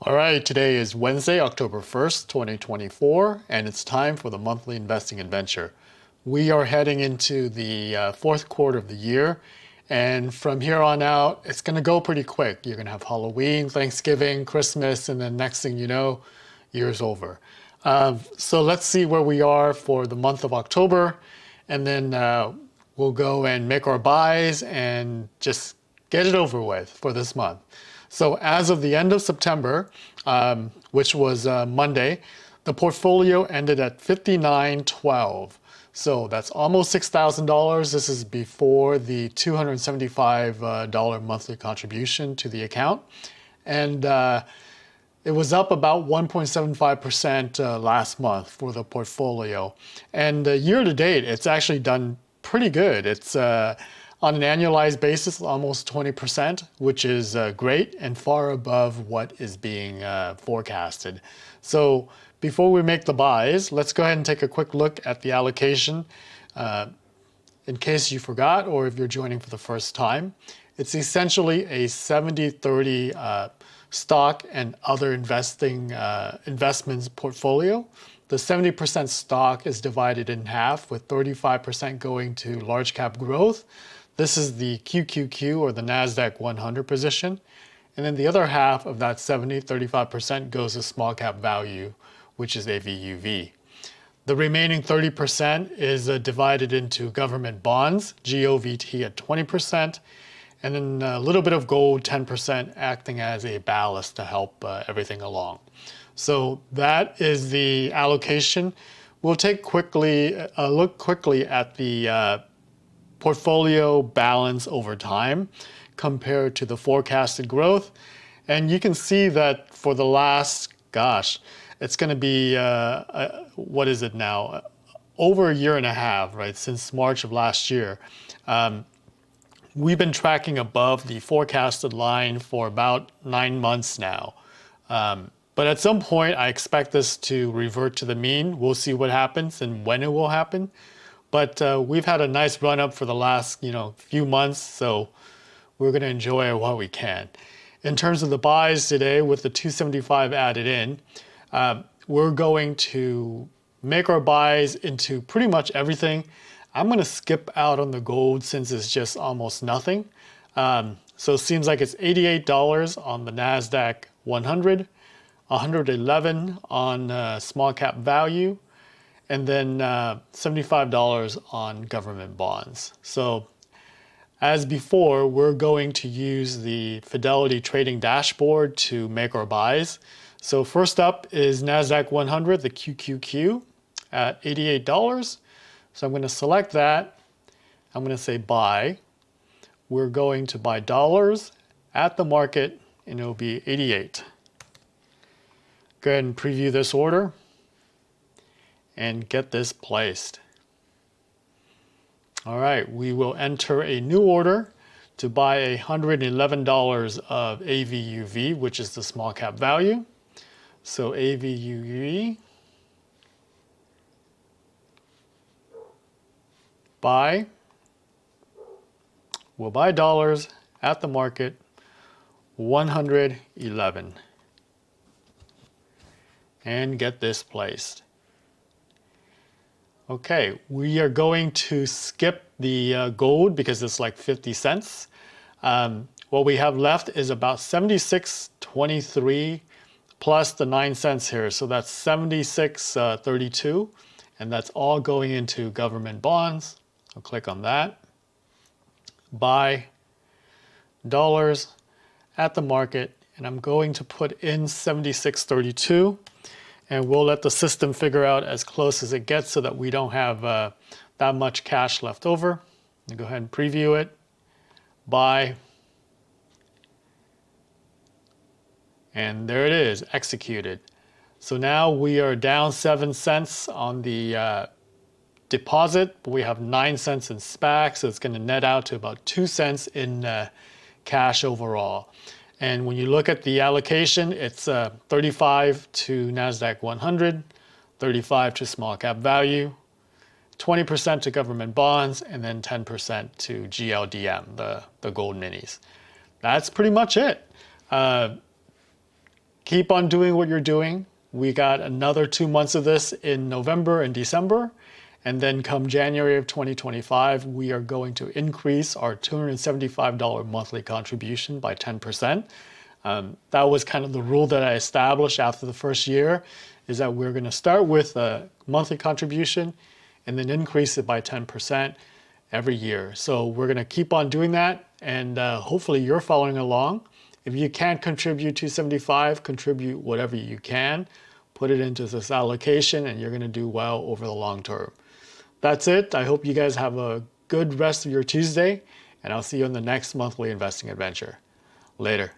All right, today is Wednesday, October 1st, 2024, and it's time for the monthly investing adventure. We are heading into the fourth quarter of the year, and from here on out, it's going to go pretty quick. You're going to have Halloween, Thanksgiving, Christmas, and then next thing you know, year's over. So let's see where we are for the month of October, and then we'll go and make our buys and just get it over with for this month. So as of the end of September, which was Monday, the portfolio ended at $59.12. So that's almost $6,000. This is before the $275 monthly contribution to the account. And it was up about 1.75% last month for the portfolio. And year to date, it's actually done pretty good. It's on an annualized basis, almost 20%, which is great and far above what is being forecasted. So before we make the buys, let's go ahead and take a quick look at the allocation. In case you forgot, or if you're joining for the first time, it's essentially a 70-30 stock and other investments portfolio. The 70% stock is divided in half, with 35% going to large cap growth. This is the QQQ, or the NASDAQ 100 position. And then the other half of that 35% goes to small cap value, which is AVUV. The remaining 30% is divided into government bonds, GOVT at 20%, and then a little bit of gold, 10%, acting as a ballast to help everything along. So that is the allocation. We'll take look quickly at the portfolio balance over time compared to the forecasted growth. And you can see that for the last, it's going to be, what is it now? Over a year and a half, right? Since March of last year. We've been tracking above the forecasted line for about 9 months now. But at some point, I expect this to revert to the mean. We'll see what happens and when it will happen. But we've had a nice run up for the last few months, so we're going to enjoy it while we can. In terms of the buys today, with the 275 added in, we're going to make our buys into pretty much everything. I'm going to skip out on the gold since it's just almost nothing. So it seems like it's $88 on the NASDAQ 100, $111 on small cap value, and then $75 on government bonds. So as before, we're going to use the Fidelity trading dashboard to make our buys. So first up is NASDAQ 100, the QQQ, at $88. So I'm going to select that. I'm going to say buy. We're going to buy dollars at the market, and it'll be 88. Go ahead and preview this order and get this placed. All right, we will enter a new order to buy $111 of AVUV, which is the small cap value. So AVUV, buy. We'll buy dollars at the market, 111, and get this placed. Okay, we are going to skip the gold because it's like 50 cents. What we have left is about 76.23 plus the 9 cents here. So that's 76.32, and that's all going into government bonds. I'll click on that. Buy dollars at the market, and I'm going to put in 76.32. And we'll let the system figure out as close as it gets so that we don't have that much cash left over. I'll go ahead and preview it. Buy. And there it is, executed. So now we are down 7 cents on the deposit, but we have 9 cents in SPAC, so it's going to net out to about 2 cents in cash overall. And when you look at the allocation, it's 35 to NASDAQ 100, 35 to small cap value, 20% to government bonds, and then 10% to GLDM, the gold minis. That's pretty much it. keep on doing what you're doing. We got another 2 months of this in November and December. And then come January of 2025, we are going to increase our $275 monthly contribution by 10%. That was kind of the rule that I established after the first year, is that we're going to start with a monthly contribution and then increase it by 10% every year. So we're going to keep on doing that, and hopefully you're following along. If you can't contribute $275, contribute whatever you can, put it into this allocation, and you're going to do well over the long term. That's it. I hope you guys have a good rest of your Tuesday, and I'll see you on the next monthly investing adventure. Later.